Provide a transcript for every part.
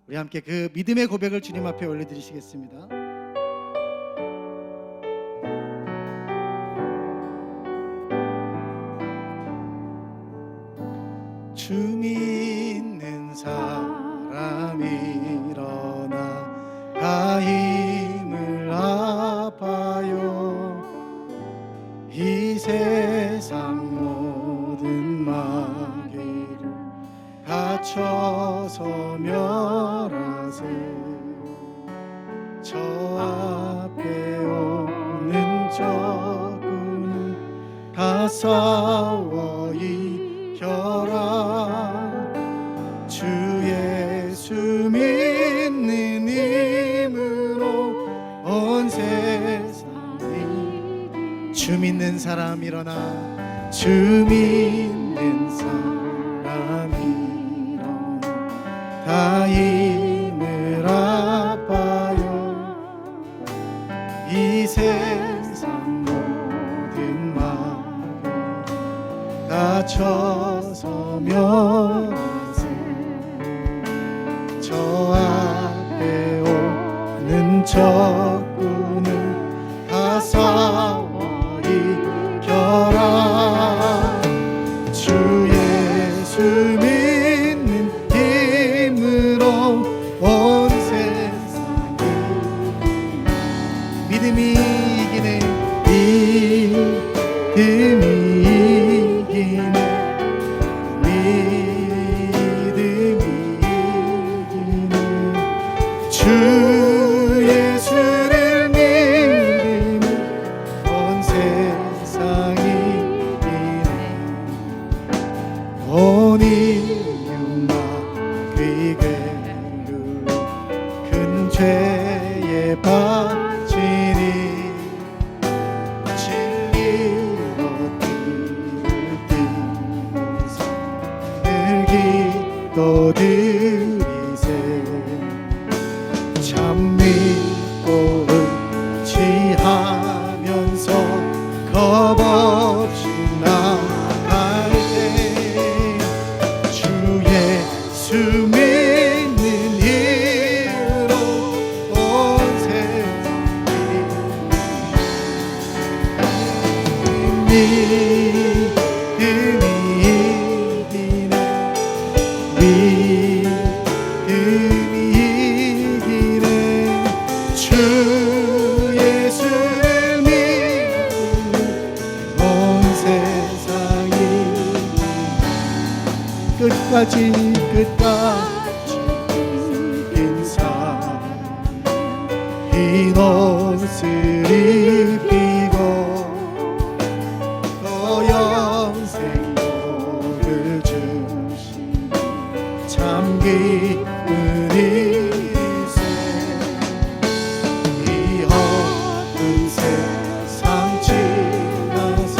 우리 함께 그 믿음의 고백을 주님 앞에 올려드리시겠습니다. 주 믿는 사람이 일어나 다 힘을 아파요. 이 세상 모든 마귀를 갇혀서 멸하세. 저 앞에 오는 적군을 다 싸워 이겨라. 주 예수 믿는 힘으로 온 세상이. 주 믿는 사람 일어나. 주 믿는 사람 일어나 다 힘을 아파요. 이 세상 모든 마귀 갇혀서 멸하세. 저 앞에 오는 적군을 다 싸워 이겨라. 주 예수 믿는 힘으로 온 세상이. 믿음이 이기네. 믿음이 이기네. 믿음이 이기네. 주 예수를 믿으면 온 세상이 이기네. 온 인류가 귀괴로 큰 죄에 빠지니 진리로 뛰면서 늘 기도드리세. 참 믿고 의지하면서 겁없이 나갈 때 주 예수 믿는 힘으로 온 세상이. 믿음이 이기네. 믿음이 이기네. 주 예수를 믿는 온 세상이. 끝까지 이긴 사람 흰 옷을 입히고 또 영생복을 주신 참 기쁜 일세. 이 어두운 세상 지나서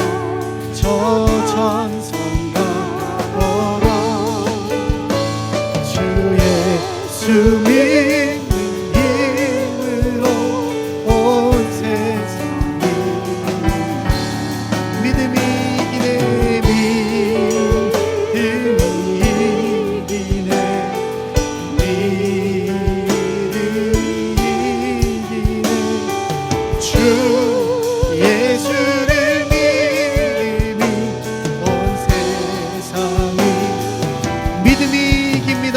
저 천성가 보러 주 예수 믿는 힘으로 온 세상이. 믿음이 이기네. 믿음이 이기네. 믿음이 이기네. 주 예수를 믿으니 온 세상이. 믿음이 이깁니다.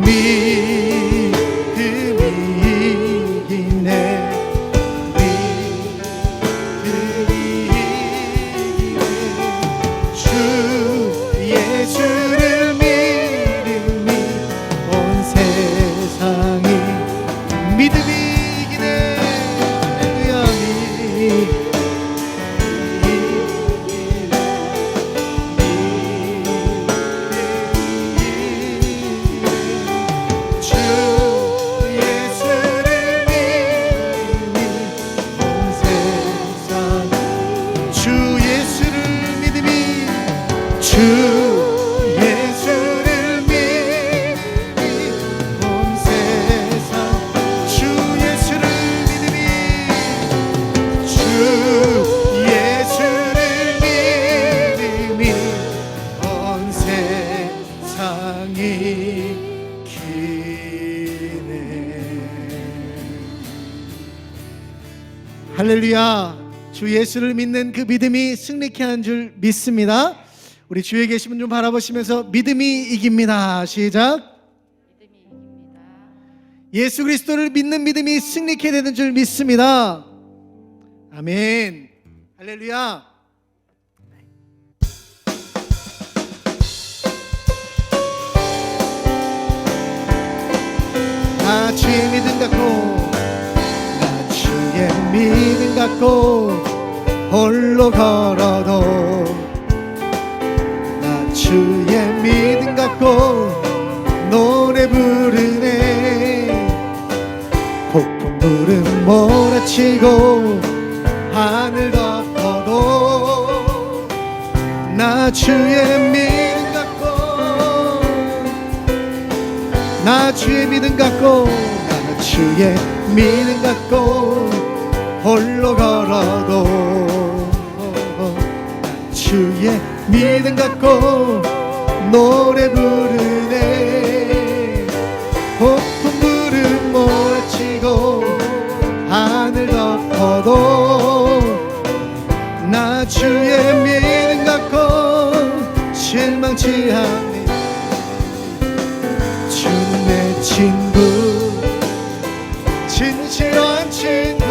믿음이 이기네. 믿음이 이기네. 주 예수를 믿으니 온 세상이. 믿음이 이기네. 할렐루야. 주 예수를 믿으니 온 세상. 주 예수를 믿음이. 주 예수를 믿으니 온 세상. 주 예수를 믿음이. 주 예수를 믿음이 온 세상이 기 할렐루야. 주 예수를 믿는 그 믿음이 승리케 하는 줄 믿습니다. 우리 주위에 계신 분 좀 바라보시면서 믿음이 이깁니다. 시작. 믿음이 이깁니다. 예수 그리스도를 믿는 믿음이 승리케 되는 줄 믿습니다. 아멘. 할렐루야. 나 주의 믿음 갖고, 나 주의 믿음 갖고 홀로 걸어도, 나 주의 믿음 갖고 노래 부르네. 폭풍불은 몰아치고 하늘 덮어도, 나 주의 믿음 갖고, 나 주의 믿음 갖고, 나 주의 믿음 갖고 홀로 걸어도, 나 주의 믿음 갖고 노래 부르네. 폭풍불은 몰아치고 하늘 덮어도, 나 주의 믿음 갖고 실망치 않네. 주는 내 친구, 진실한 친구,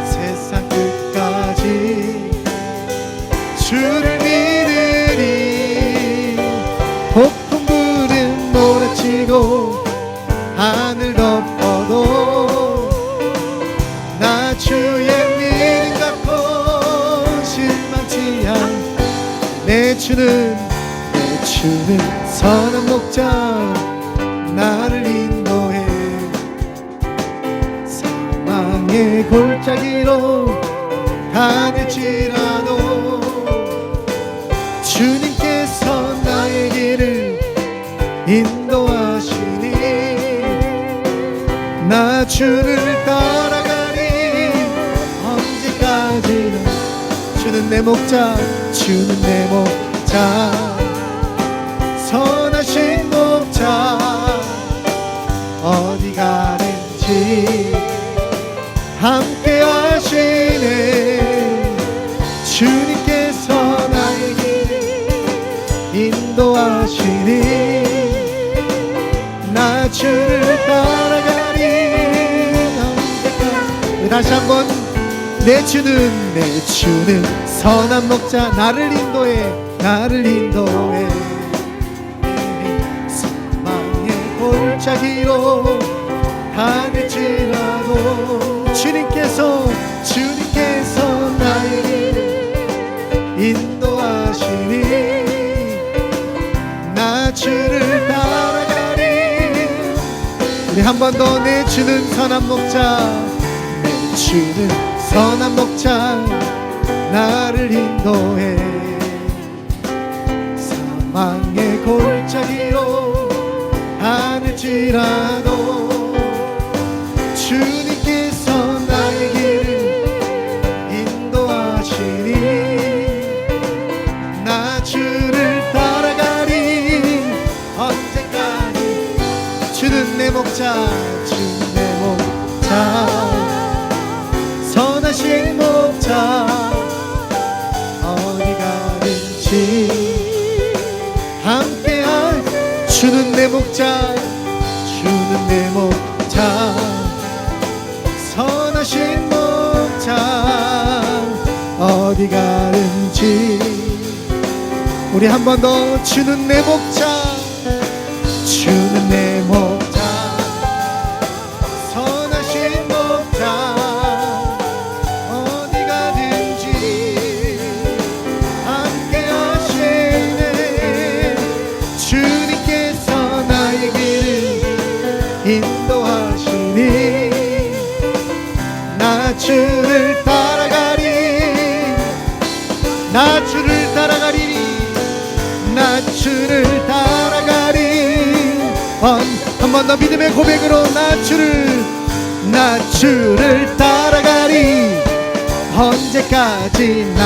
세상 끝까지 주를 믿으리. 폭풍불은 몰아치고 하늘 덮어도, 나 주의 믿음 갖고 실망치 않네. 내 주는 선한 목자, 나를 인도해. 사망의 골짜기로 다닐지라도, 주님께서 나의 길을 인도하시니, 나 주를 따라가니 언제까지나. 주는 내 목자, 주는 내 목자, 선하신 목자, 어디 가든지 함께 하시네. 주님께서 나의 길을 인도하시니, 나 주를 따라가니 언제까지. 다시 한번. 내 주는 선한 목자, 나를 인도해, 나를 인도해. 골짜기로 다닐지라도, 주님께서 나의 길을 인도하시니, 나 주를 따라가니. 우리 한 번 더. 내 주는 선한 목자, 내 주는 선한 목자, 나를 인도해. 사망의 골짜기로 하늘지라도, 주님께서 나의 길을 인도하시니, 나 주를 따라가니 언제까지. 주는 내 목자, 주는 내 목자, 선하신 목자, 어디 가든지 함께할. 주는 내 목자, 주는 내 목자, 선하신 목자, 어디 가든지. 우리 한 번 더. 주는 내 목자, 주는 내 목자, 선하신 목자, 어디 가든지 함께 하시네. 주님께서 나의 길을 인도하시니, 나 주를 따라가리, 나 주를 따라가리, 나 주를 따라가리. 한 번 더 믿음의 고백으로. 나 주를 따라가리 언제까지나.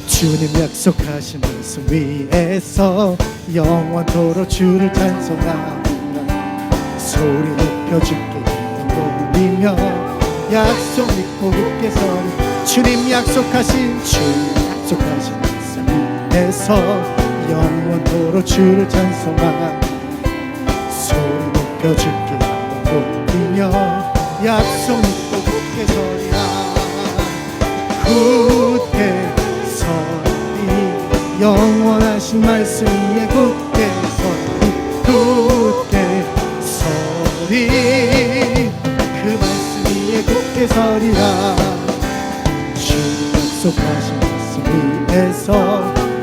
주님 약속하신 말씀 위에서 영원토록 주를 찬송하리라. 소리 높여 주께 누리며 약속 믿고 굳게 서리 주님 약속하신 말씀에서 영원토록 주를 찬송하며 소리 높여 주께 높이며 약속 믿고 굳게 서리라 굳게 서리 영원하신 말씀 위에 굳게 서리 굳게 서리 그 말씀 위에 굳게 서리라 주 약속하신 말씀 위에서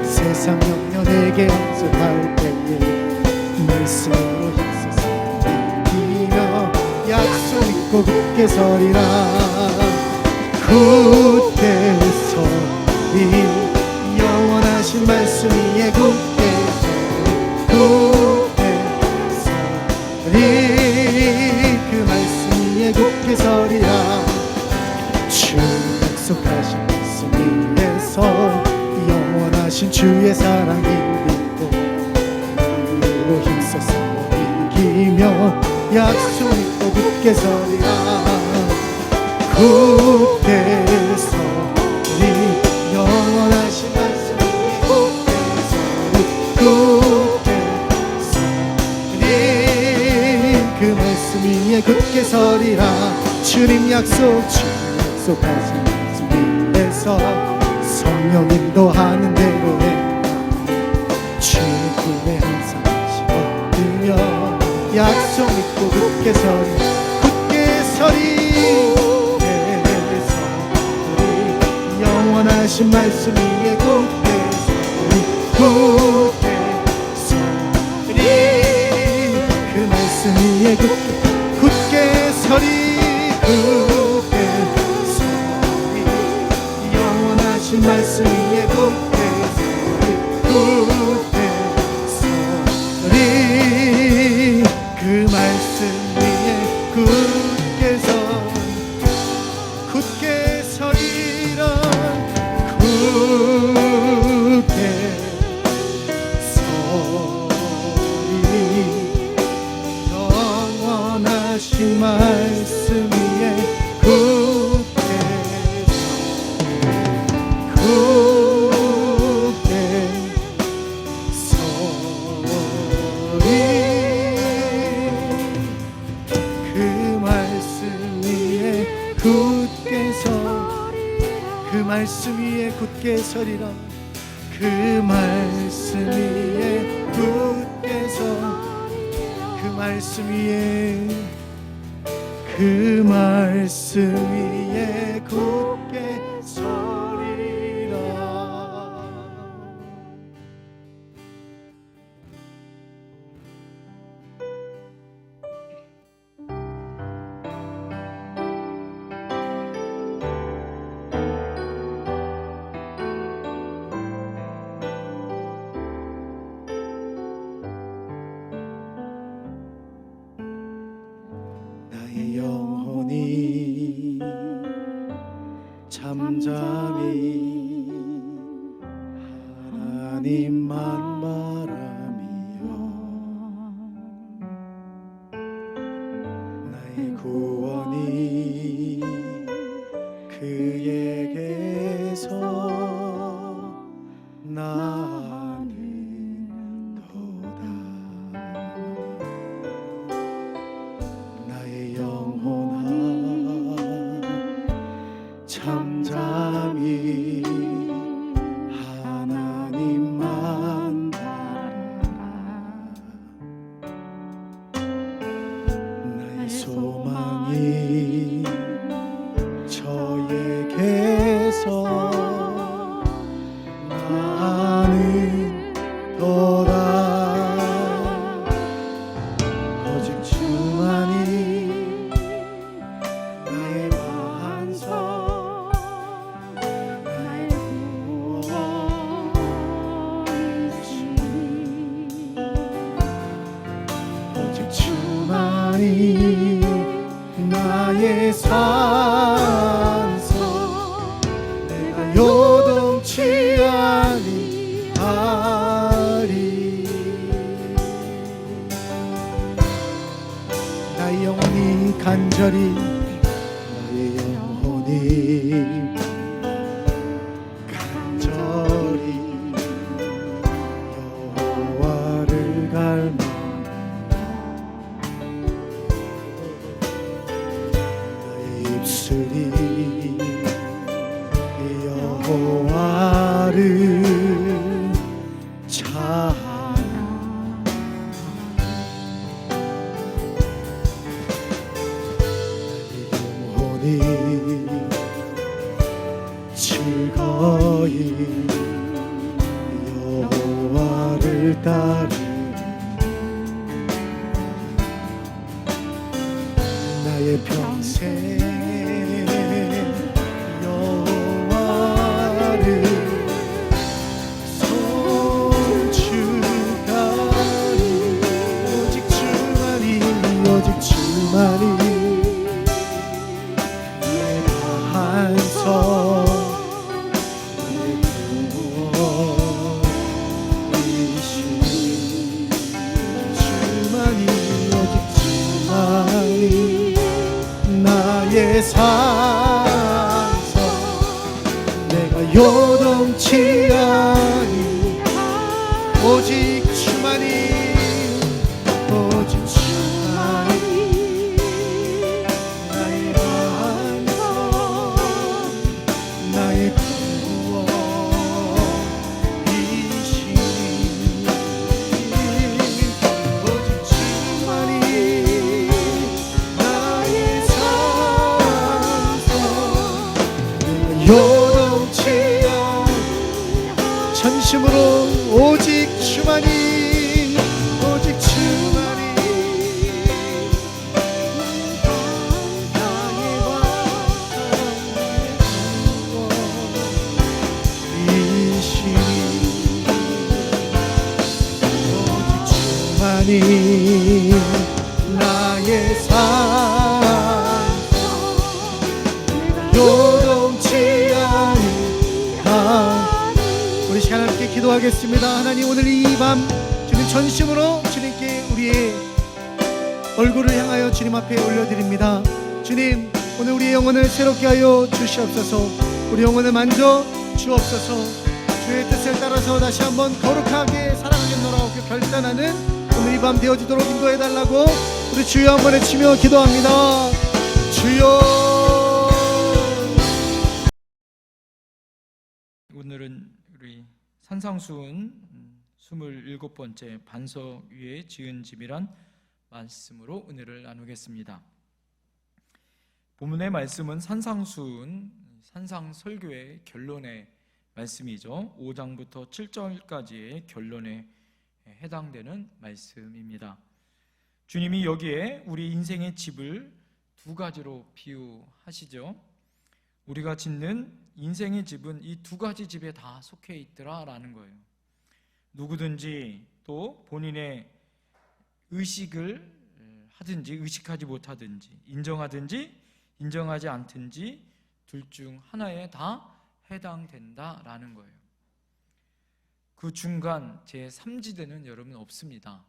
세상 영년에게 연습할 때에 말씀으로 힘써서 이기며 약속 믿고 굳게 서리라 굳게 서리 영원하신 말씀 위에 굳게 서리 굳게 서리 그 말씀 위에 굳게 서리라 주 약속하신 말씀 위에서 영원하신 주의 사랑이 믿고 힘으로 힘써서 이기며 약속 믿고 굳게 서리라 굳게 서리 영원하신 말씀 위에 굳게 서리 굳게 서리 그 말씀 위에 굳게 서리라 주님 약속하신 말씀 위에서 성령 인도하는 대로 해 주의 꿈에 항상 얻으며 약속 믿고 굳게 서리 굳게 서리 영원하신 말씀 위에 굳게 서리 굳게 서리 그 말씀 위에 굳게 서리 굳게 서리 영원하신 말씀 위에 굳게 서리 그 말씀 위에 굳게 서리라 굳게 서리 영원하신 말씀 위에 굳게 그 말씀 위에 굳게 서리라 그 말씀 위에 굳게 그 말씀 위에 그 말씀 위에 굳게 서리라 나의 영혼이 잠잠히 하나님만 바라며 나의 구원이 그에게서 나는 도다 나의 영혼아 잠잠히 하나님만 바라라 나의 소망이 저에게서 나는 도다 오직 주만이 나의 반석 나의 구원이시니 오직 주만이 나의 산소 내가 요동치 아니하리 나의 영혼이 간절히 간절히 여호와를 갈망 나의 입술이 여호와를 찬양 나의 영혼이 즐거이 여호와를 따르 나의 평생 여호와를 소중하니 오직 주만이 오직 주만이 내 반석 내 구원이시니 주만이 오직 주만이 나의 산성 내가 요동치 아니 오직 주만이 오직 주만이 나의 반석 나의 구원이시니 오직 주만이 나의 산성 요동치 않고 전심으로 오직 주만이 오직 주만이 나의 왕이시니 오직 주만이 나의 산성 요동치 아니하 우리 시간 함께 기도하겠습니다. 하나님 오늘 이 밤 주님 전심으로 주님께 우리의 얼굴을 향하여 주님 앞에 올려드립니다. 주님 오늘 우리의 영혼을 새롭게 하여 주시옵소서. 우리 영혼을 만져 주옵소서. 주의 뜻을 따라서 다시 한번 거룩하게 살아가겠노라고 결단하는 오늘 이 밤 되어지도록 인도해달라고 우리 주여 한번 외치며 기도합니다. 주여. 오늘은 우리 산상수훈 27번째 반석 위에 지은 집이란 말씀으로 은혜를 나누겠습니다. 본문의 말씀은 산상수훈 산상설교의 결론의 말씀이죠. 5장부터 7절까지의 결론에 해당되는 말씀입니다. 주님이 여기에 우리 인생의 집을 두 가지로 비유하시죠. 우리가 짓는 인생의 집은 이 두 가지 집에 다 속해 있더라라는 거예요. 누구든지 또 본인의 의식을 하든지 의식하지 못하든지 인정하든지 인정하지 않든지 둘 중 하나에 다 해당된다라는 거예요. 그 중간 제3지대는 여러분 없습니다.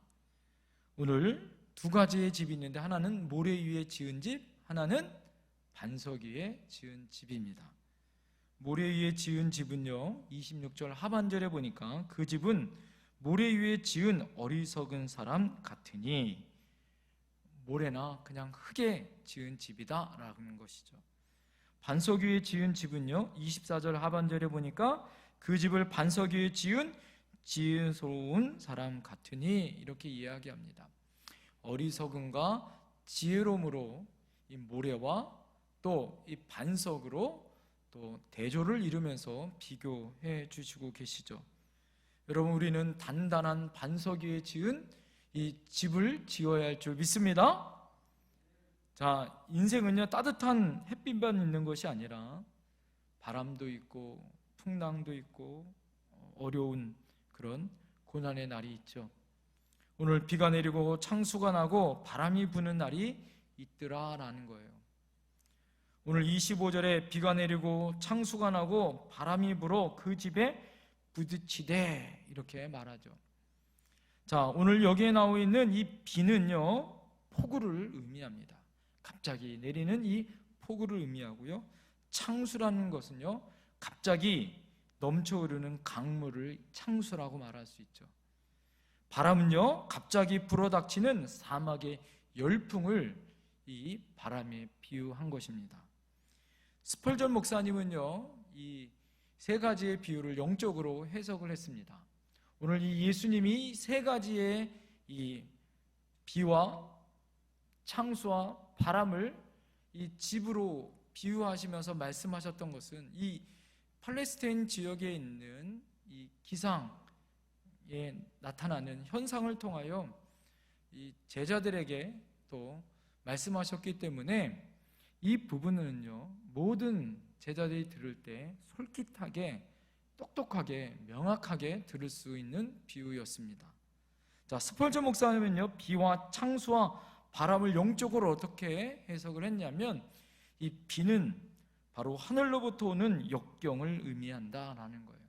오늘 두 가지의 집이 있는데 하나는 모래 위에 지은 집, 하나는 반석 위에 지은 집입니다. 모래 위에 지은 집은요 26절 하반절에 보니까 그 집은 모래 위에 지은 어리석은 사람 같으니 모래나 그냥 흙에 지은 집이다 라는 것이죠. 반석 위에 지은 집은요 24절 하반절에 보니까 그 집을 반석 위에 지은 지혜로운 사람 같으니 이렇게 이야기합니다. 어리석음과 지혜로움으로 이 모래와 또 이 반석으로 또 대조를 이루면서 비교해 주시고 계시죠. 여러분 우리는 단단한 반석 위에 지은 이 집을 지어야 할 줄 믿습니다. 자, 인생은요 따뜻한 햇빛만 있는 것이 아니라 바람도 있고 풍랑도 있고 어려운 그런 고난의 날이 있죠. 오늘 비가 내리고 창수가 나고 바람이 부는 날이 있더라라는 거예요. 오늘 25절에 비가 내리고 창수가 나고 바람이 불어 그 집에 부딪히되 이렇게 말하죠. 자, 오늘 여기에 나와 있는 이 비는요 폭우를 의미합니다. 갑자기 내리는 이 폭우를 의미하고요 창수라는 것은요, 갑자기 넘쳐흐르는 강물을 창수라고 말할 수 있죠. 바람은요, 갑자기 불어닥치는 사막의 열풍을 이 바람에 비유한 것입니다. 스펄전 목사님은요, 이 세 가지의 비유를 영적으로 해석을 했습니다. 오늘 이 예수님이 세 가지의 이 비와 창수와 바람을 이 집으로 비유하시면서 말씀하셨던 것은 이 팔레스타인 지역에 있는 이 기상에 나타나는 현상을 통하여 이 제자들에게 또 말씀하셨기 때문에 이 부분은요, 모든 제자들이 들을 때 솔깃하게, 똑똑하게, 명확하게 들을 수 있는 비유였습니다. 자, 스펄전 목사님은요, 비와 창수와 바람을 영적으로 어떻게 해석을 했냐면, 이 비는 바로 하늘로부터 오는 역경을 의미한다라는 거예요.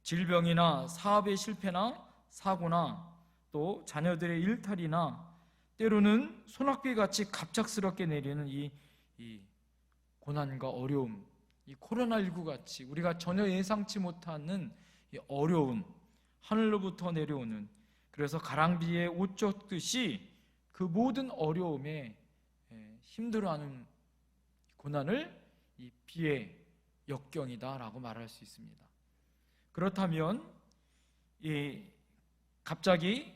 질병이나 사업의 실패나 사고나 또 자녀들의 일탈이나 때로는 소낙비 같이 갑작스럽게 내리는 이 고난과 어려움, 이 코로나19 같이 우리가 전혀 예상치 못하는 이 어려움, 하늘로부터 내려오는, 그래서 가랑비에 옷 젖듯이 그 모든 어려움에 힘들어하는 고난을 이 비의 역경이다라고 말할 수 있습니다. 그렇다면 갑자기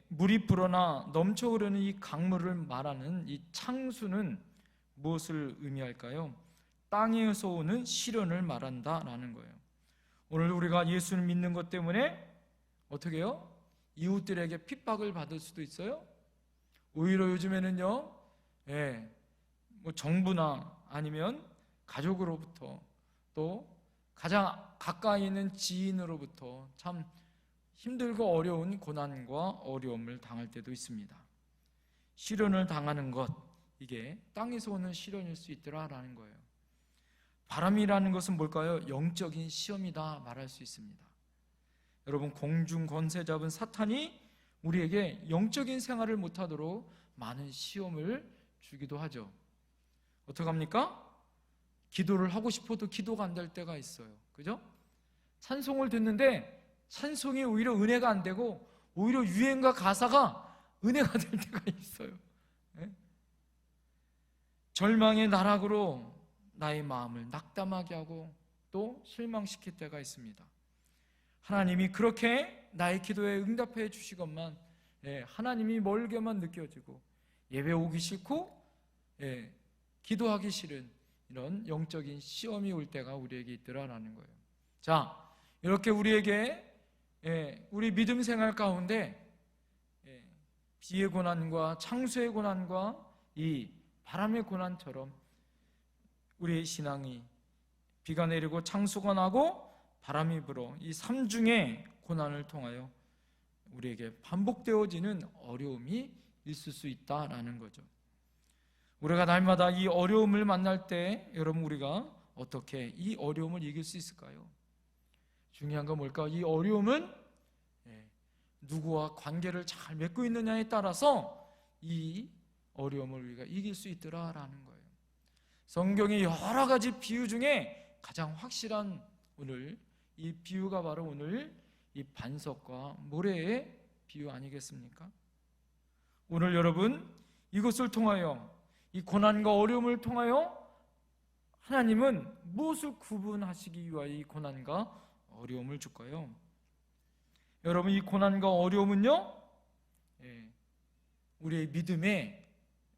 물이 불어나 넘쳐 흐르는 이 강물을 말하는 이 창수는 무엇을 의미할까요? 땅에서 오는 시련을 말한다라는 거예요. 오늘 우리가 예수를 믿는 것 때문에 어떻게 해요? 이웃들에게 핍박을 받을 수도 있어요. 오히려 요즘에는요, 뭐 정부나 아니면 가족으로부터 또 가장 가까이 있는 지인으로부터 참 힘들고 어려운 고난과 어려움을 당할 때도 있습니다. 시련을 당하는 것, 이게 땅에서 오는 시련일 수 있더라라는 거예요. 바람이라는 것은 뭘까요? 영적인 시험이다 말할 수 있습니다. 여러분, 공중 권세 잡은 사탄이 우리에게 영적인 생활을 못하도록 많은 시험을 주기도 하죠. 어떡합니까? 기도를 하고 싶어도 기도가 안 될 때가 있어요. 그죠? 찬송을 듣는데 찬송이 오히려 은혜가 안 되고 오히려 유행과 가사가 은혜가 될 때가 있어요. 절망의 나락으로 나의 마음을 낙담하게 하고 또 실망시킬 때가 있습니다. 하나님이 그렇게 나의 기도에 응답해 주시건만 하나님이 멀게만 느껴지고 예배 오기 싫고 기도하기 싫은 이런 영적인 시험이 올 때가 우리에게 있더라라는 거예요. 자, 이렇게 우리에게 우리 믿음 생활 가운데 비의 고난과 창수의 고난과 이 바람의 고난처럼 우리의 신앙이 비가 내리고 창수가 나고 바람이 불어 이 삼중의 고난을 통하여 우리에게 반복되어지는 어려움이 있을 수 있다라는 거죠. 우리가 날마다 이 어려움을 만날 때 여러분, 우리가 어떻게 이 어려움을 이길 수 있을까요? 중요한 건 뭘까? 이 어려움은 누구와 관계를 잘 맺고 있느냐에 따라서 이 어려움을 우리가 이길 수 있더라라는 거예요. 성경의 여러 가지 비유 중에 가장 확실한 오늘 이 비유가 바로 오늘 이 반석과 모래의 비유 아니겠습니까? 오늘 여러분, 이것을 통하여 이 고난과 어려움을 통하여 하나님은 무엇을 구분하시기 위하여 이 고난과 어려움을 줄까요? 여러분, 이 고난과 어려움은요, 우리의 믿음의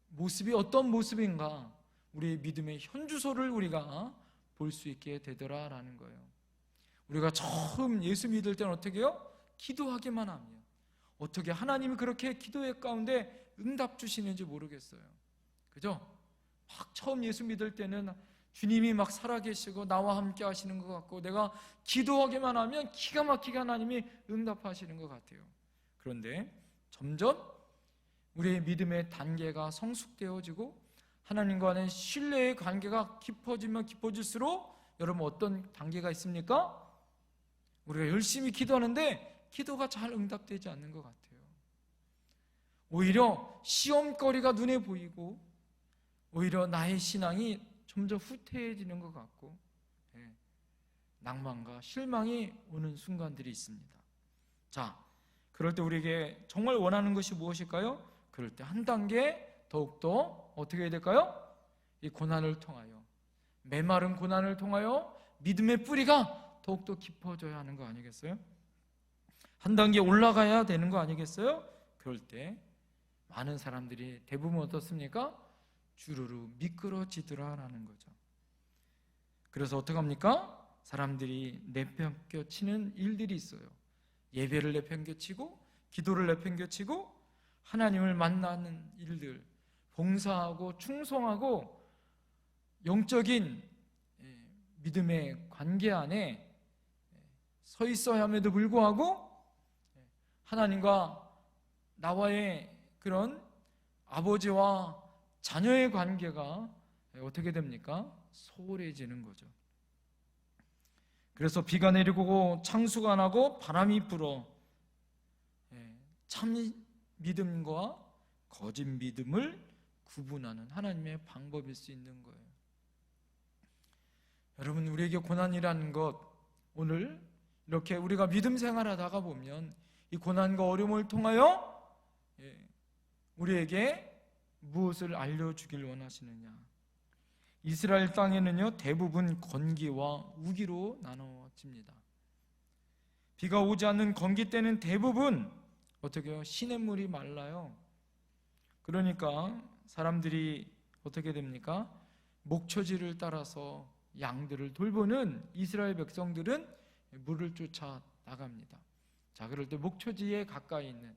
모습이 어떤 모습인가, 우리의 믿음의 현주소를 우리가 볼 수 있게 되더라라는 거예요. 우리가 처음 예수 믿을 때는 어떻게 해요? 기도하기만 하면 어떻게 하나님이 그렇게 기도의 가운데 응답 주시는지 모르겠어요. 그죠? 막 처음 예수 믿을 때는 주님이 막 살아계시고 나와 함께 하시는 것 같고 내가 기도하기만 하면 기가 막히게 하나님이 응답하시는 것 같아요. 그런데 점점 우리의 믿음의 단계가 성숙되어지고 하나님과의 신뢰의 관계가 깊어지면 깊어질수록 여러분, 어떤 단계가 있습니까? 우리가 열심히 기도하는데 기도가 잘 응답되지 않는 것 같아요. 오히려 시험거리가 눈에 보이고 오히려 나의 신앙이 점점 후퇴해지는 것 같고, 예, 낭만과 실망이 오는 순간들이 있습니다. 자, 그럴 때 우리에게 정말 원하는 것이 무엇일까요? 그럴 때 한 단계 더욱더 어떻게 해야 될까요? 이 고난을 통하여, 메마른 고난을 통하여 믿음의 뿌리가 더욱더 깊어져야 하는 거 아니겠어요? 한 단계 올라가야 되는 거 아니겠어요? 그럴 때 많은 사람들이 대부분 어떻습니까? 주르르 미끄러지더라라는 거죠. 그래서 어떡합니까? 사람들이 내팽겨치는 일들이 있어요. 예배를 내팽겨치고, 기도를 내팽겨치고, 하나님을 만나는 일들, 봉사하고 충성하고 영적인 믿음의 관계 안에 서 있어야 함에도 불구하고 하나님과 나와의 그런 아버지와 자녀의 관계가 어떻게 됩니까? 소홀해지는 거죠. 그래서 비가 내리고 창수가 나고 바람이 불어 참 믿음과 거짓 믿음을 구분하는 하나님의 방법일 수 있는 거예요. 여러분, 우리에게 고난이라는 것, 오늘 이렇게 우리가 믿음 생활하다가 보면 이 고난과 어려움을 통하여 우리에게 무엇을 알려주길 원하시느냐. 이스라엘 땅에는요, 대부분 건기와 우기로 나눠집니다. 비가 오지 않는 건기 때는 대부분 어떻게 해요? 시냇물이 말라요. 그러니까 사람들이 어떻게 됩니까? 목초지를 따라서 양들을 돌보는 이스라엘 백성들은 물을 쫓아 나갑니다. 자, 그럴 때 목초지에 가까이 있는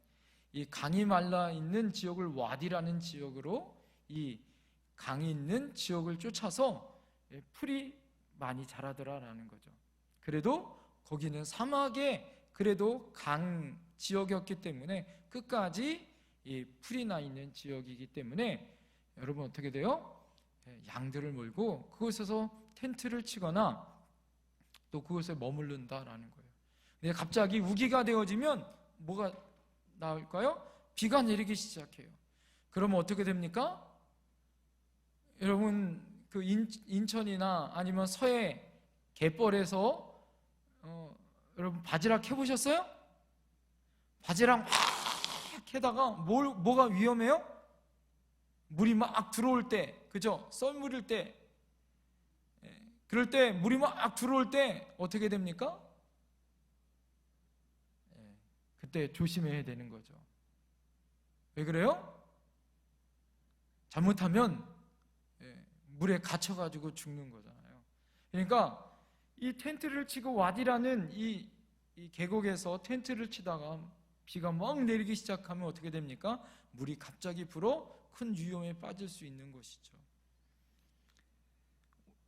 이 강이 말라 있는 지역을 와디라는 지역으로, 이 강이 있는 지역을 쫓아서 풀이 많이 자라더라라는 거죠. 그래도 거기는 사막의 그래도 강 지역이었기 때문에 끝까지 이 풀이 나 있는 지역이기 때문에 여러분 어떻게 돼요? 양들을 몰고 그곳에서 텐트를 치거나 또 그곳에 머무른다라는 거예요. 근데 갑자기 우기가 되어지면 뭐가 나올까요? 비가 내리기 시작해요. 그러면 어떻게 됩니까? 여러분 그 인천이나 아니면 서해 갯벌에서 여러분 바지락 해보셨어요? 바지락 막 해다가 뭐가 위험해요? 물이 막 들어올 때, 그죠? 썰물일 때, 그럴 때 물이 막 들어올 때 어떻게 됩니까? 그때 조심해야 되는 거죠. 왜 그래요? 잘못하면 물에 갇혀가지고 죽는 거잖아요. 그러니까 이 텐트를 치고 와디라는 이 계곡에서 텐트를 치다가 비가 막 내리기 시작하면 어떻게 됩니까? 물이 갑자기 불어 큰 위험에 빠질 수 있는 것이죠.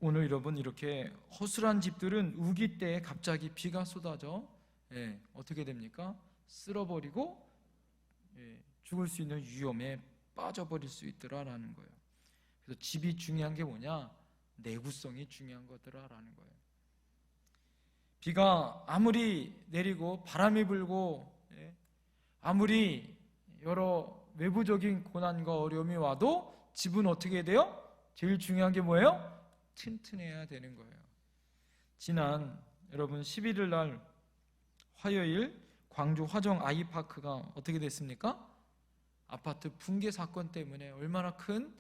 오늘 여러분 이렇게 허술한 집들은 우기 때 갑자기 비가 쏟아져 어떻게 됩니까? 쓸어버리고 죽을 수 있는 위험에 빠져버릴 수 있더라라는 거예요. 그래서 집이 중요한 게 뭐냐? 내구성이 중요한 거더라라는 거예요. 비가 아무리 내리고 바람이 불고 아무리 여러 외부적인 고난과 어려움이 와도 집은 어떻게 돼요? 제일 중요한 게 뭐예요? 튼튼해야 되는 거예요. 지난 여러분 11일 날 화요일 광주 화정 아이파크가 어떻게 됐습니까? 아파트 붕괴 사건 때문에 얼마나 큰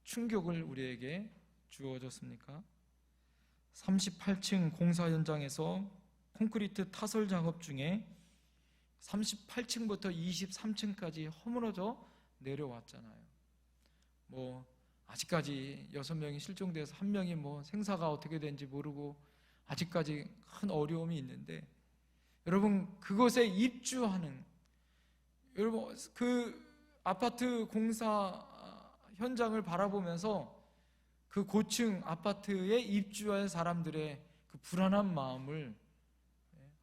충격을 우리에게 주어졌습니까? 38층 공사 현장에서 콘크리트 타설 작업 중에 38층부터 23층까지 허물어져 내려왔잖아요. 아직까지 6명이 실종돼서 1명이 생사가 어떻게 된지 모르고 아직까지 큰 어려움이 있는데, 여러분 그곳에 입주하는, 여러분 그 아파트 공사 현장을 바라보면서 그 고층 아파트에 입주할 사람들의 그 불안한 마음을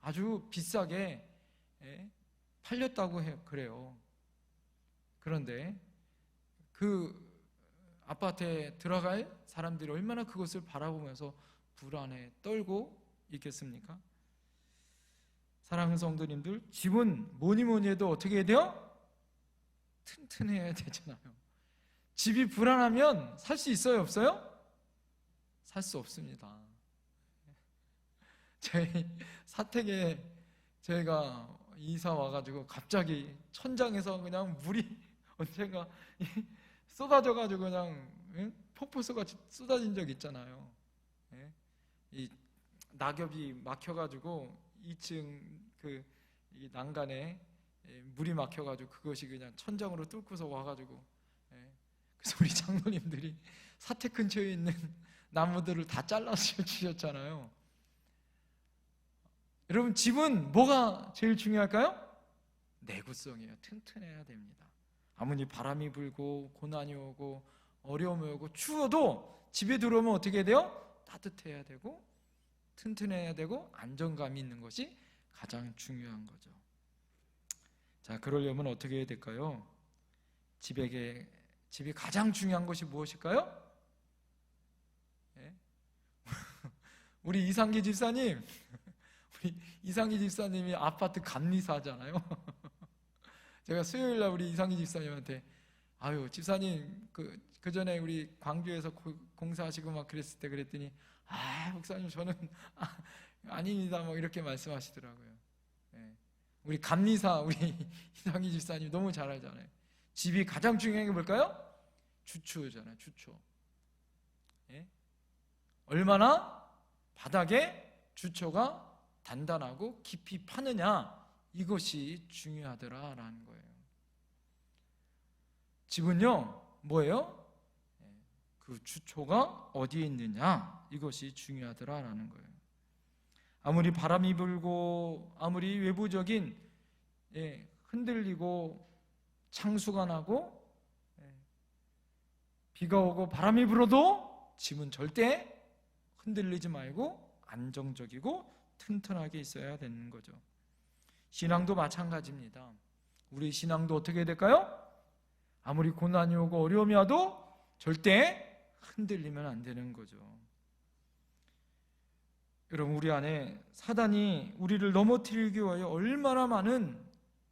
아주 비싸게 팔렸다고 해요. 그래요. 그런데 그 아파트에 들어갈 사람들이 얼마나 그것을 바라보면서 불안에 떨고 있겠습니까? 사랑하는 성도님들, 집은 뭐니 해도 어떻게 해야 돼요? 튼튼해야 되잖아요. 집이 불안하면 살 수 있어요, 없어요? 살 수 없습니다. 저희 사택에 저희가 이사 와가지고 갑자기 천장에서 그냥 물이 언젠가 쏟아져가지고 그냥 폭포수같이 쏟아진 적 있잖아요. 이 낙엽이 막혀가지고 2층 이 난간에 물이 막혀가지고 그것이 그냥 천장으로 뚫고서 와가지고, 그래서 우리 장로님들이 사택 근처에 있는 나무들을 다 잘라서 주셨잖아요. 여러분, 집은 뭐가 제일 중요할까요? 내구성이에요. 튼튼해야 됩니다. 아무리 바람이 불고 고난이 오고 어려움이 오고 추워도 집에 들어오면 어떻게 돼요? 따뜻해야 되고 튼튼해야 되고 안정감이 있는 것이 가장 중요한 거죠. 자, 그러려면 어떻게 해야 될까요? 집이 가장 중요한 것이 무엇일까요? 우리 이상기 집사님이 아파트 감리사잖아요. 제가 수요일날 우리 이상기 집사님한테 아유 집사님 그 전에 우리 광주에서 공사하시고 막 그랬을 때 그랬더니 목사님 저는 아닙니다 뭐 이렇게 말씀하시더라고요. 우리 감리사 우리 이상기 집사님 너무 잘 알잖아요. 집이 가장 중요한 게 뭘까요? 주초잖아요. 주초. 얼마나 바닥에 주초가 단단하고 깊이 파느냐, 이것이 중요하더라라는 거예요. 집은요 뭐예요? 그 주초가 어디에 있느냐, 이것이 중요하더라라는 거예요. 아무리 바람이 불고 아무리 외부적인 흔들리고 창수가 나고 비가 오고 바람이 불어도 집은 절대 흔들리지 말고 안정적이고 튼튼하게 있어야 되는 거죠. 신앙도 마찬가지입니다. 우리 신앙도 어떻게 해야 될까요? 아무리 고난이 오고 어려움이 와도 절대 흔들리면 안 되는 거죠. 여러분, 우리 안에 사단이 우리를 넘어뜨리기 위하여 얼마나 많은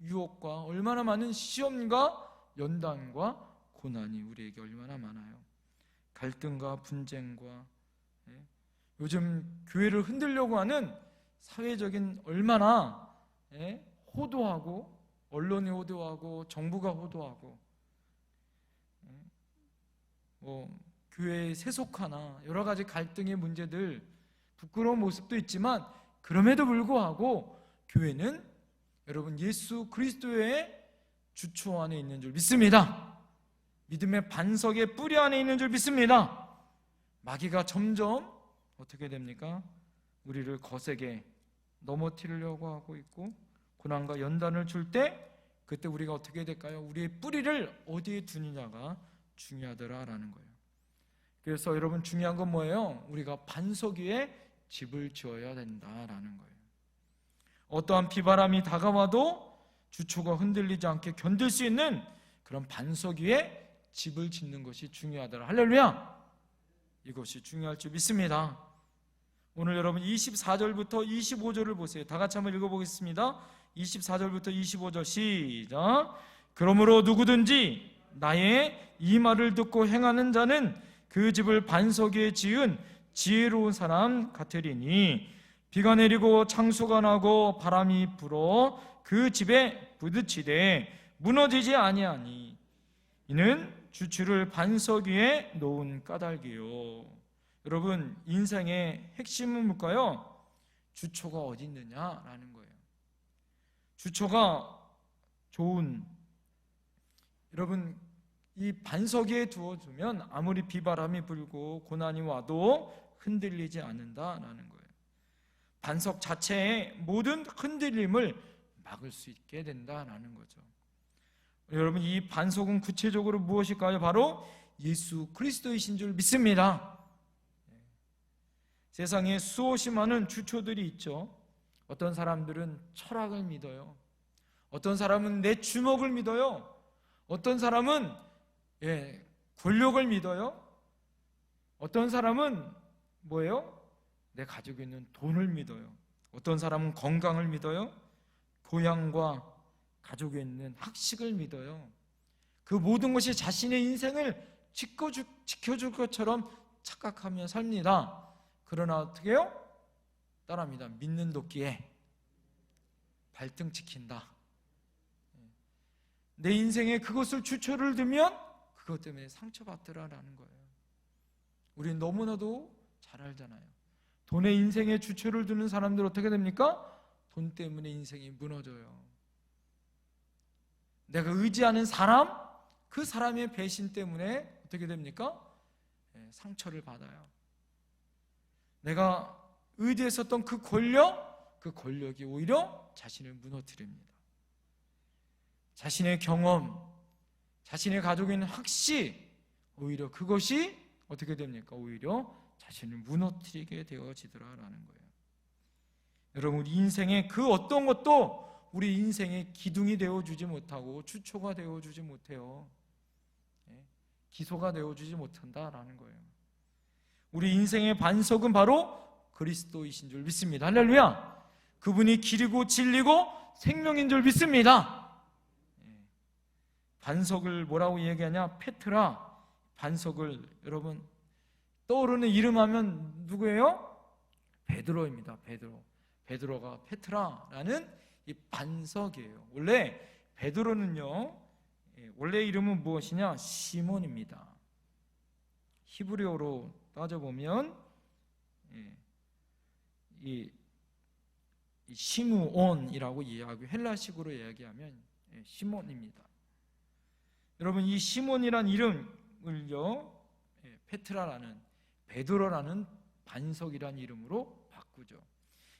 유혹과 얼마나 많은 시험과 연단과 고난이 우리에게 얼마나 많아요. 갈등과 분쟁과 요즘 교회를 흔들려고 하는 사회적인 얼마나 호도하고 언론이 호도하고 정부가 호도하고 교회의 세속화나 여러 가지 갈등의 문제들, 부끄러운 모습도 있지만 그럼에도 불구하고 교회는 여러분 예수 그리스도의 주초 안에 있는 줄 믿습니다. 믿음의 반석의 뿌리 안에 있는 줄 믿습니다. 마귀가 점점 어떻게 됩니까? 우리를 거세게 넘어뜨리려고 하고 있고 고난과 연단을 줄 때 그때 우리가 어떻게 될까요? 우리의 뿌리를 어디에 두느냐가 중요하더라라는 거예요. 그래서 여러분 중요한 건 뭐예요? 우리가 반석 위에 집을 지어야 된다라는 거예요. 어떠한 비바람이 다가와도 주초가 흔들리지 않게 견딜 수 있는 그런 반석 위에 집을 짓는 것이 중요하더라. 할렐루야! 이것이 중요할 줄 믿습니다. 오늘 여러분 24절부터 25절을 보세요. 다 같이 한번 읽어보겠습니다. 24절부터 25절 시작. 그러므로 누구든지 나의 이 말을 듣고 행하는 자는 그 집을 반석 위에 지은 지혜로운 사람 같으리니 비가 내리고 창수가 나고 바람이 불어 그 집에 부딪히되 무너지지 아니하니 이는 주추를 반석 위에 놓은 까닭이요. 여러분, 인생의 핵심은 뭘까요? 주초가 어디 있느냐라는 거예요. 주초가 좋은, 여러분 이 반석 위에 두어두면 아무리 비바람이 불고 고난이 와도 흔들리지 않는다라는 거예요. 반석 자체의 모든 흔들림을 막을 수 있게 된다라는 거죠. 여러분, 이 반석은 구체적으로 무엇일까요? 바로 예수 그리스도이신 줄 믿습니다. 세상에 수없이 많은 주초들이 있죠. 어떤 사람들은 철학을 믿어요. 어떤 사람은 내 주먹을 믿어요. 어떤 사람은 권력을 믿어요. 어떤 사람은 뭐예요? 내 가지고 있는 돈을 믿어요. 어떤 사람은 건강을 믿어요. 교양과 가지고 있는 학식을 믿어요. 그 모든 것이 자신의 인생을 지켜줄 것처럼 착각하며 삽니다. 그러나 어떻게 해요? 따라합니다. 믿는 도끼에 발등 찍힌다. 내 인생에 그것을 주초를 두면 그것 때문에 상처받더라라는 거예요. 우리는 너무나도 잘 알잖아요. 돈에 인생에 주초를 두는 사람들 어떻게 됩니까? 돈 때문에 인생이 무너져요. 내가 의지하는 사람, 그 사람의 배신 때문에 어떻게 됩니까? 상처를 받아요. 내가 의지했었던 그 권력이 오히려 자신을 무너뜨립니다. 자신의 경험, 자신의 가족에 있는 학시, 오히려 그것이 어떻게 됩니까? 오히려 자신을 무너뜨리게 되어지더라라는 거예요. 여러분, 우리 인생의 그 어떤 것도 우리 인생의 기둥이 되어주지 못하고 주초가 되어주지 못해요. 기소가 되어주지 못한다라는 거예요. 우리 인생의 반석은 바로 그리스도이신 줄 믿습니다. 할렐루야. 그분이 길이고 진리고 생명인 줄 믿습니다. 반석을 뭐라고 얘기하냐? 페트라. 반석을 여러분 떠오르는 이름 하면 누구예요? 베드로입니다. 베드로가 페트라라는 이 반석이에요. 원래 베드로는요, 원래 이름은 무엇이냐? 시몬입니다. 히브리어로 따져보면 이 시므온이라고 이해하고 헬라식으로 이야기하면 시몬입니다. 여러분, 이 시몬이란 이름을요, 페트라라는 베드로라는 반석이란 이름으로 바꾸죠.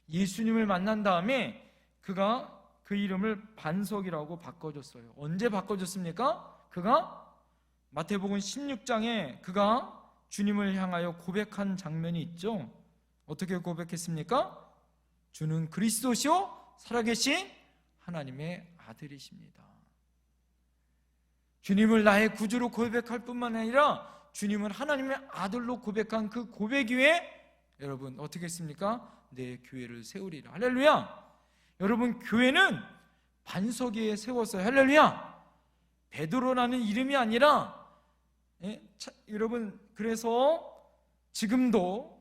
예수님을 만난 다음에 그가 그 이름을 반석이라고 바꿔줬어요. 언제 바꿔줬습니까? 그가 마태복음 16장에 그가 주님을 향하여 고백한 장면이 있죠. 어떻게 고백했습니까? 주는 그리스도시요 살아계신 하나님의 아들이십니다. 주님을 나의 구주로 고백할 뿐만 아니라 주님을 하나님의 아들로 고백한 그 고백 위에 여러분 어떻게 했습니까? 내 교회를 세우리라. 할렐루야. 여러분, 교회는 반석 위에 세웠어요. 할렐루야. 베드로라는 이름이 아니라 여러분, 그래서 지금도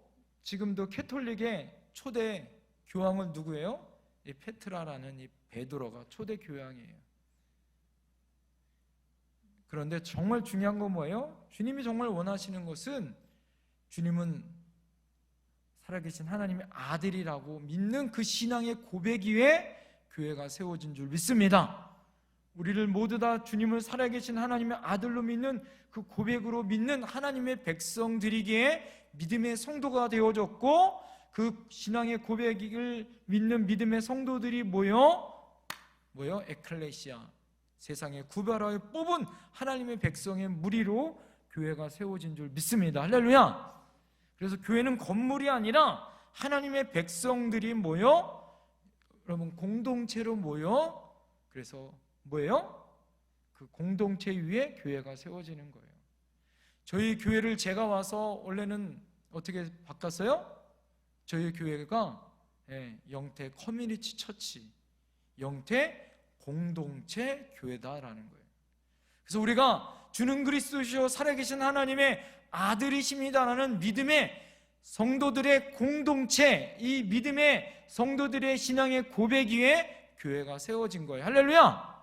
캐톨릭의 초대 교황은 누구예요? 이 페트라라는 이 베드로가 초대 교황이에요. 그런데 정말 중요한 건 뭐예요? 주님이 정말 원하시는 것은 주님은 살아계신 하나님의 아들이라고 믿는 그 신앙의 고백 위에 교회가 세워진 줄 믿습니다. 우리를 모두 다 주님을 살아계신 하나님의 아들로 믿는 그 고백으로 믿는 하나님의 백성들이기에 믿음의 성도가 되어졌고, 그 신앙의 고백을 믿는 믿음의 성도들이 모여 에클레시아, 세상에 구별하여 뽑은 하나님의 백성의 무리로 교회가 세워진 줄 믿습니다. 할렐루야. 그래서 교회는 건물이 아니라 하나님의 백성들이 모여, 여러분 공동체로 모여, 그래서 뭐예요? 그 공동체 위에 교회가 세워지는 거예요. 저희 교회를 제가 와서 원래는 어떻게 바꿨어요? 저희 교회가 영태 커뮤니티 처치, 영태 공동체 교회다라는 거예요. 그래서 우리가 주는 그리스도시요 살아계신 하나님의 아들이십니다라는 믿음의 성도들의 공동체, 이 믿음의 성도들의 신앙의 고백 위에 교회가 세워진 거예요. 할렐루야.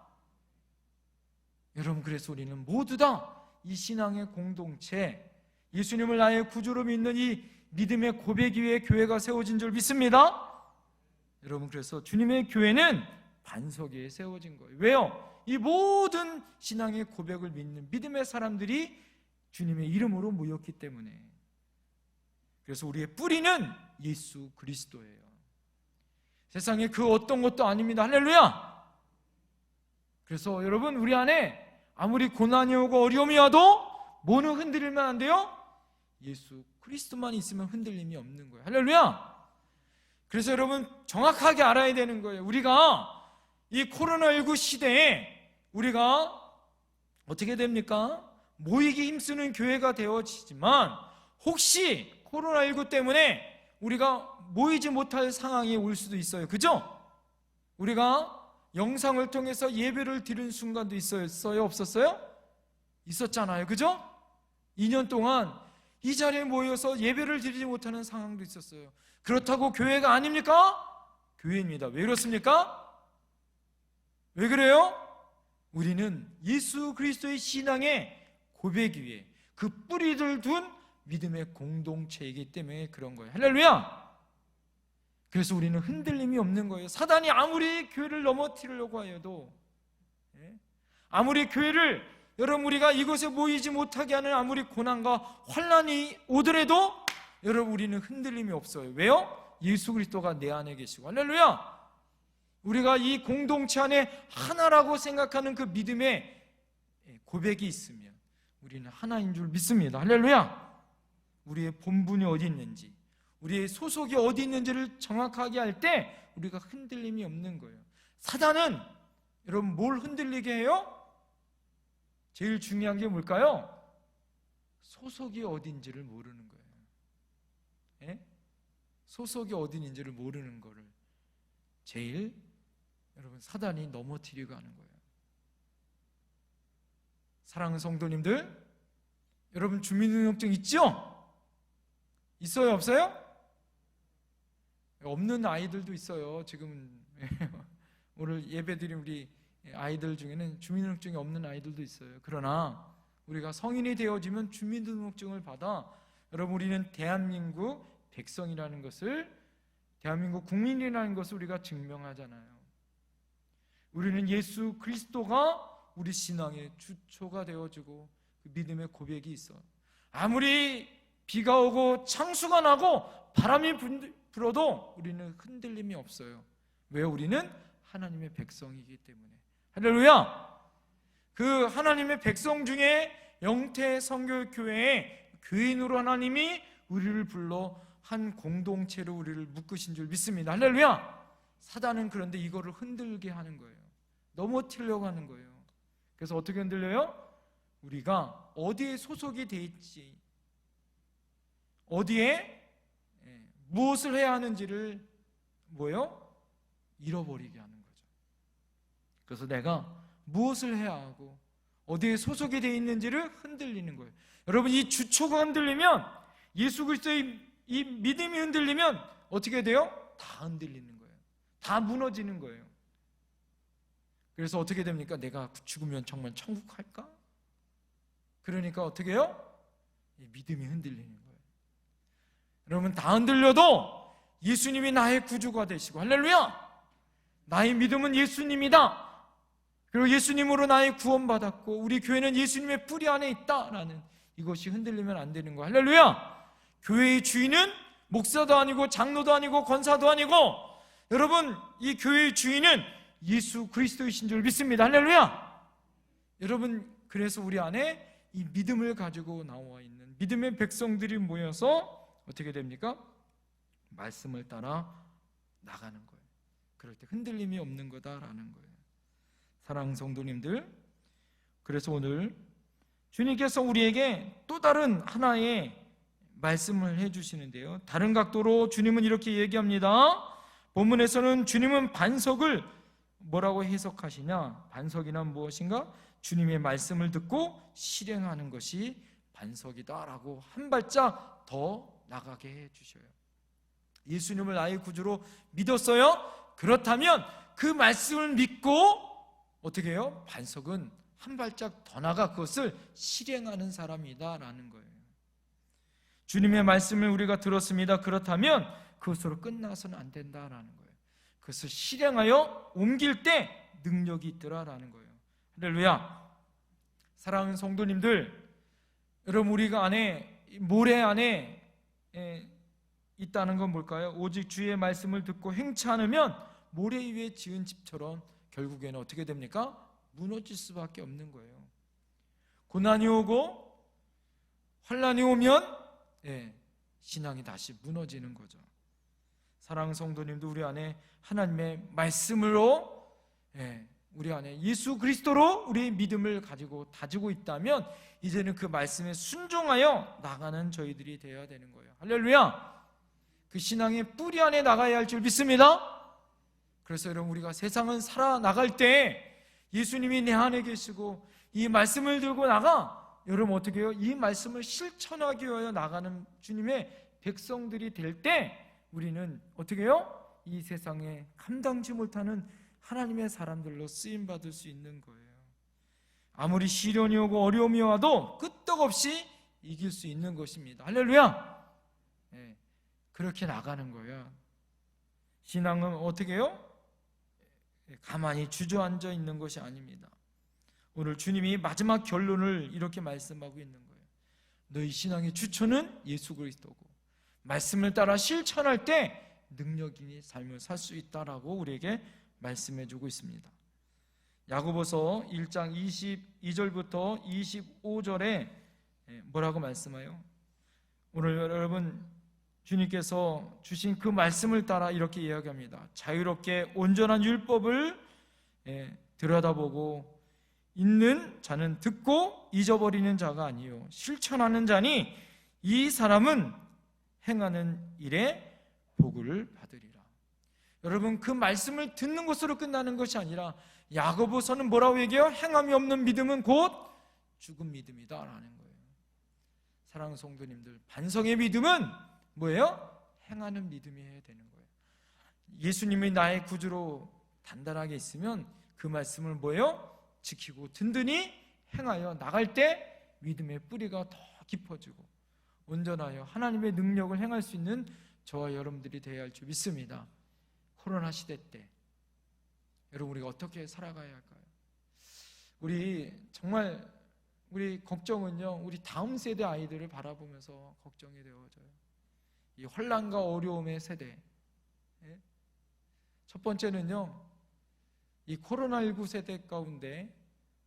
여러분, 그래서 우리는 모두 다 이 신앙의 공동체, 예수님을 나의 구주로 믿는 이 믿음의 고백 위에 교회가 세워진 줄 믿습니다. 여러분, 그래서 주님의 교회는 반석 위에 세워진 거예요. 왜요? 이 모든 신앙의 고백을 믿는 믿음의 사람들이 주님의 이름으로 모였기 때문에. 그래서 우리의 뿌리는 예수 그리스도예요. 세상에 그 어떤 것도 아닙니다. 할렐루야. 그래서 여러분, 우리 안에 아무리 고난이 오고 어려움이 와도 뭐는 흔들리면 안 돼요? 예수 그리스도만 있으면 흔들림이 없는 거예요. 할렐루야. 그래서 여러분 정확하게 알아야 되는 거예요. 우리가 이 코로나19 시대에 우리가 어떻게 됩니까? 모이기 힘쓰는 교회가 되어지지만 혹시 코로나19 때문에 우리가 모이지 못할 상황이 올 수도 있어요. 그죠? 우리가 영상을 통해서 예배를 드리는 순간도 있었어요? 없었어요? 있었잖아요. 그죠? 2년 동안 이 자리에 모여서 예배를 드리지 못하는 상황도 있었어요. 그렇다고 교회가 아닙니까? 교회입니다. 왜 그렇습니까? 왜 그래요? 우리는 예수 그리스도의 신앙의 고백 위에 그 뿌리를 둔 믿음의 공동체이기 때문에 그런 거예요. 할렐루야! 그래서 우리는 흔들림이 없는 거예요. 사단이 아무리 교회를 넘어뜨리려고 하여도, 아무리 교회를 여러분 우리가 이곳에 모이지 못하게 하는 아무리 고난과 환난이 오더라도 여러분 우리는 흔들림이 없어요. 왜요? 예수 그리스도가 내 안에 계시고. 할렐루야! 우리가 이 공동체 안에 하나라고 생각하는 그 믿음의 고백이 있으면 우리는 하나인 줄 믿습니다. 할렐루야! 우리의 본분이 어디 있는지, 우리의 소속이 어디 있는지를 정확하게 할 때 우리가 흔들림이 없는 거예요. 사단은 여러분 뭘 흔들리게 해요? 제일 중요한 게 뭘까요? 소속이 어딘지를 모르는 거예요. 소속이 어딘지를 모르는 거를 제일 여러분 사단이 넘어뜨리고 하는 거예요. 사랑하는 성도님들, 여러분 주민등록증 있죠? 있어요, 없어요? 없는 아이들도 있어요. 지금 오늘 예배드린 우리 아이들 중에는 주민등록증이 없는 아이들도 있어요. 그러나 우리가 성인이 되어지면 주민등록증을 받아 여러분 우리는 대한민국 백성이라는 것을, 대한민국 국민이라는 것을 우리가 증명하잖아요. 우리는 예수 그리스도가 우리 신앙의 주초가 되어주고 그 믿음의 고백이 있어. 아무리 비가 오고 창수가 나고 바람이 불어도 우리는 흔들림이 없어요. 왜? 우리는 하나님의 백성이기 때문에. 할렐루야! 그 하나님의 백성 중에 영태 선교교회의 교인으로 하나님이 우리를 불러 한 공동체로 우리를 묶으신 줄 믿습니다. 할렐루야! 사단은 그런데 이거를 흔들게 하는 거예요. 넘어뜨리려고 하는 거예요. 그래서 어떻게 흔들려요? 우리가 어디에 소속이 돼 있지, 어디에 무엇을 해야 하는지를 잃어버리게 하는 거죠. 그래서 내가 무엇을 해야 하고 어디에 소속이 돼 있는지를 흔들리는 거예요. 여러분 이 주초가 흔들리면, 예수 그리스도의 이 믿음이 흔들리면 어떻게 돼요? 다 흔들리는 거예요. 다 무너지는 거예요. 그래서 어떻게 됩니까? 내가 죽으면 정말 천국 갈까? 그러니까 어떻게 해요? 이 믿음이 흔들리는 거예요. 여러분 다 흔들려도 예수님이 나의 구주가 되시고, 할렐루야! 나의 믿음은 예수님이다. 그리고 예수님으로 나의 구원받았고 우리 교회는 예수님의 뿌리 안에 있다라는 이것이 흔들리면 안 되는 거예요. 할렐루야! 교회의 주인은 목사도 아니고 장로도 아니고 권사도 아니고, 여러분 이 교회의 주인은 예수 그리스도이신 줄 믿습니다. 할렐루야! 여러분 그래서 우리 안에 이 믿음을 가지고 나와 있는 믿음의 백성들이 모여서 어떻게 됩니까? 말씀을 따라 나가는 거예요. 그럴 때 흔들림이 없는 거다라는 거예요. 사랑하는 성도님들, 그래서 오늘 주님께서 우리에게 또 다른 하나의 말씀을 해주시는데요, 다른 각도로 주님은 이렇게 얘기합니다. 본문에서는 주님은 반석을 뭐라고 해석하시냐? 반석이나 무엇인가? 주님의 말씀을 듣고 실행하는 것이 반석이다라고 한 발짝 더 나가게 해주셔요. 예수님을 나의 구주로 믿었어요? 그렇다면 그 말씀을 믿고 어떻게 해요? 반석은 한 발짝 더 나가 그것을 실행하는 사람이다라는 거예요. 주님의 말씀을 우리가 들었습니다. 그렇다면 그것으로 끝나서는 안 된다라는 거예요. 그것을 실행하여 옮길 때 능력이 있더라라는 거예요. 할렐루야! 사랑하는 성도님들, 여러분 우리가 안에 모래 안에 있다는 건 뭘까요? 오직 주의 말씀을 듣고 행치 않으면 모래 위에 지은 집처럼 결국에는 어떻게 됩니까? 무너질 수밖에 없는 거예요. 고난이 오고 환난이 오면 신앙이 다시 무너지는 거죠. 사랑하는 성도님도 우리 안에 하나님의 말씀으로, 우리 안에 예수 그리스도로 우리의 믿음을 가지고 다지고 있다면 이제는 그 말씀에 순종하여 나가는 저희들이 되어야 되는 거예요. 할렐루야! 그 신앙의 뿌리 안에 나가야 할 줄 믿습니다. 그래서 여러분 우리가 세상은 살아나갈 때 예수님이 내 안에 계시고 이 말씀을 들고 나가 여러분 어떻게 해요? 이 말씀을 실천하기 위하여 나가는 주님의 백성들이 될 때 우리는 어떻게 해요? 이 세상에 감당치 못하는 하나님의 사람들로 쓰임받을 수 있는 거예요. 아무리 시련이 오고 어려움이 와도 끄떡없이 이길 수 있는 것입니다. 할렐루야! 네, 그렇게 나가는 거예요. 신앙은 어떻게 해요? 가만히 주저앉아 있는 것이 아닙니다. 오늘 주님이 마지막 결론을 이렇게 말씀하고 있는 거예요. 너희 신앙의 주초는 예수 그리스도고 말씀을 따라 실천할 때 능력 있는 삶을 살 수 있다라고 우리에게 말씀해 주고 있습니다. 야고보서 1장 22절부터 25절에 뭐라고 말씀해요? 오늘 여러분 주님께서 주신 그 말씀을 따라 이렇게 이야기합니다. 자유롭게 온전한 율법을 들여다보고 있는 자는 듣고 잊어버리는 자가 아니요 실천하는 자니 이 사람은 행하는 일에 복을 받으리라. 여러분 그 말씀을 듣는 것으로 끝나는 것이 아니라 야고보서는 뭐라고 얘기해요? 행함이 없는 믿음은 곧 죽은 믿음이다 라는 거예요. 사랑하는 성도님들, 반성의 믿음은 뭐예요? 행하는 믿음이어야 되는 거예요. 예수님이 나의 구주로 단단하게 있으면 그 말씀을 뭐예요? 지키고 든든히 행하여 나갈 때 믿음의 뿌리가 더 깊어지고 온전하여 하나님의 능력을 행할 수 있는 저와 여러분들이 되어야 할 줄 믿습니다. 코로나 시대 때 여러분 우리가 어떻게 살아가야 할까요? 우리 걱정은요, 우리 다음 세대 아이들을 바라보면서 걱정이 되어져요. 이 혼란과 어려움의 세대. 첫 번째는요, 이 코로나19 세대 가운데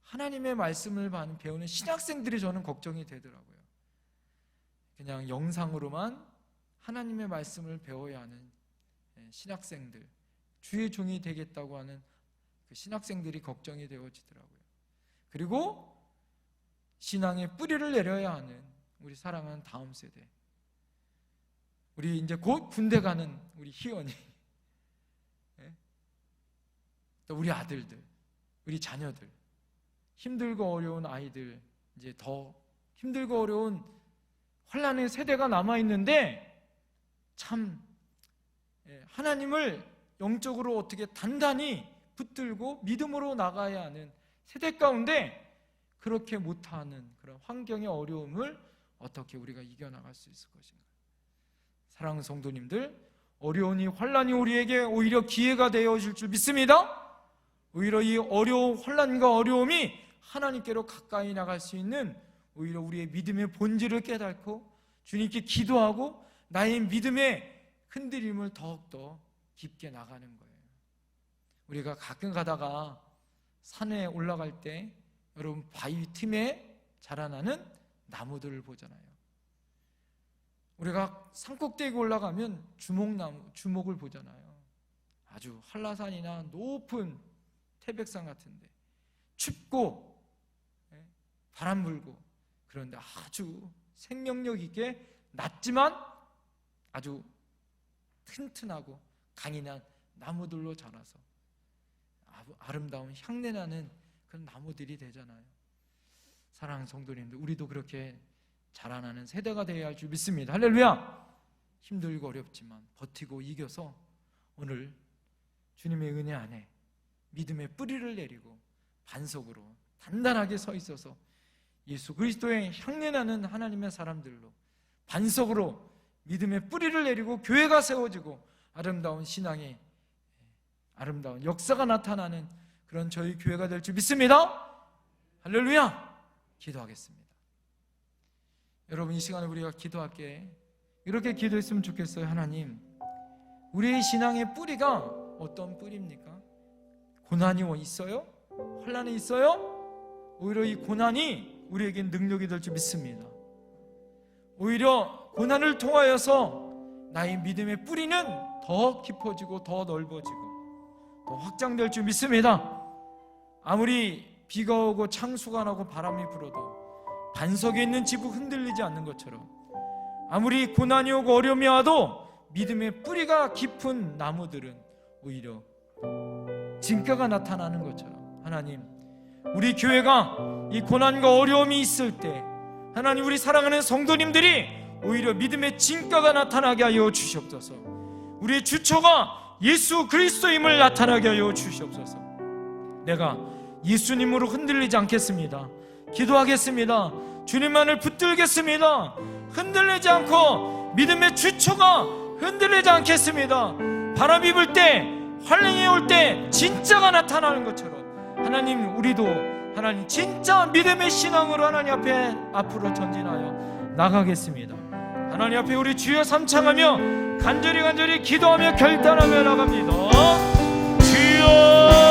하나님의 말씀을 배우는 신학생들이 저는 걱정이 되더라고요. 그냥 영상으로만 하나님의 말씀을 배워야 하는 신학생들, 주의 종이 되겠다고 하는 그 신학생들이 걱정이 되어지더라고요. 그리고 신앙의 뿌리를 내려야 하는 우리 사랑하는 다음 세대, 우리 이제 곧 군대 가는 우리 희원이, 또 우리 아들들, 우리 자녀들, 힘들고 어려운 아이들, 이제 더 힘들고 어려운 혼란의 세대가 남아있는데 참 하나님을 영적으로 어떻게 단단히 붙들고 믿음으로 나가야 하는 세대 가운데 그렇게 못하는 그런 환경의 어려움을 어떻게 우리가 이겨나갈 수 있을 것인가. 사랑하는 성도님들, 어려운 이 혼란이 우리에게 오히려 기회가 되어질 줄 믿습니다. 오히려 이 어려운 혼란과 어려움이 하나님께로 가까이 나갈 수 있는 오히려 우리의 믿음의 본질을 깨닫고 주님께 기도하고 나의 믿음의 흔들림을 더욱더 깊게 나가는 거예요. 우리가 가끔 가다가 산에 올라갈 때 여러분 바위 틈에 자라나는 나무들을 보잖아요. 우리가 산꼭대기 올라가면 주목을 보잖아요. 아주 한라산이나 높은 태백산 같은데 춥고 바람 불고 그런데 아주 생명력 있게 낮지만 아주 튼튼하고 강인한 나무들로 자라서 아름다운 향내나는 그런 나무들이 되잖아요. 사랑하는 성도님들, 우리도 그렇게 자라나는 세대가 되어야 할 줄 믿습니다. 할렐루야! 힘들고 어렵지만 버티고 이겨서 오늘 주님의 은혜 안에 믿음의 뿌리를 내리고 반석으로 단단하게 서 있어서 예수 그리스도의 향내나는 하나님의 사람들로 반석으로 믿음의 뿌리를 내리고 교회가 세워지고 아름다운 신앙의 아름다운 역사가 나타나는 그런 저희 교회가 될 줄 믿습니다. 할렐루야! 기도하겠습니다. 여러분 이 시간에 우리가 기도할게 이렇게 기도했으면 좋겠어요. 하나님, 우리의 신앙의 뿌리가 어떤 뿌리입니까? 고난이 있어요? 혼란이 있어요? 오히려 이 고난이 우리에겐 능력이 될 줄 믿습니다. 오히려 고난을 통하여서 나의 믿음의 뿌리는 더 깊어지고 더 넓어지고 더 확장될 줄 믿습니다. 아무리 비가 오고 창수가 나고 바람이 불어도 반석에 있는 지붕 흔들리지 않는 것처럼 아무리 고난이 오고 어려움이 와도 믿음의 뿌리가 깊은 나무들은 오히려 진가가 나타나는 것처럼 하나님, 우리 교회가 이 고난과 어려움이 있을 때 하나님, 우리 사랑하는 성도님들이 오히려 믿음의 진가가 나타나게 하여 주시옵소서. 우리의 주처가 예수 그리스도임을 나타나게 하여 주시옵소서. 내가 예수님으로 흔들리지 않겠습니다. 기도하겠습니다. 주님만을 붙들겠습니다. 흔들리지 않고 믿음의 주처가 흔들리지 않겠습니다. 바람이 불 때, 환란이 올 때 진짜가 나타나는 것처럼 하나님, 우리도 하나님 진짜 믿음의 신앙으로 하나님 앞에 앞으로 전진하여 나가겠습니다. 하나님 앞에 우리 주여 삼창하며 간절히 기도하며 결단하며 나갑니다. 주여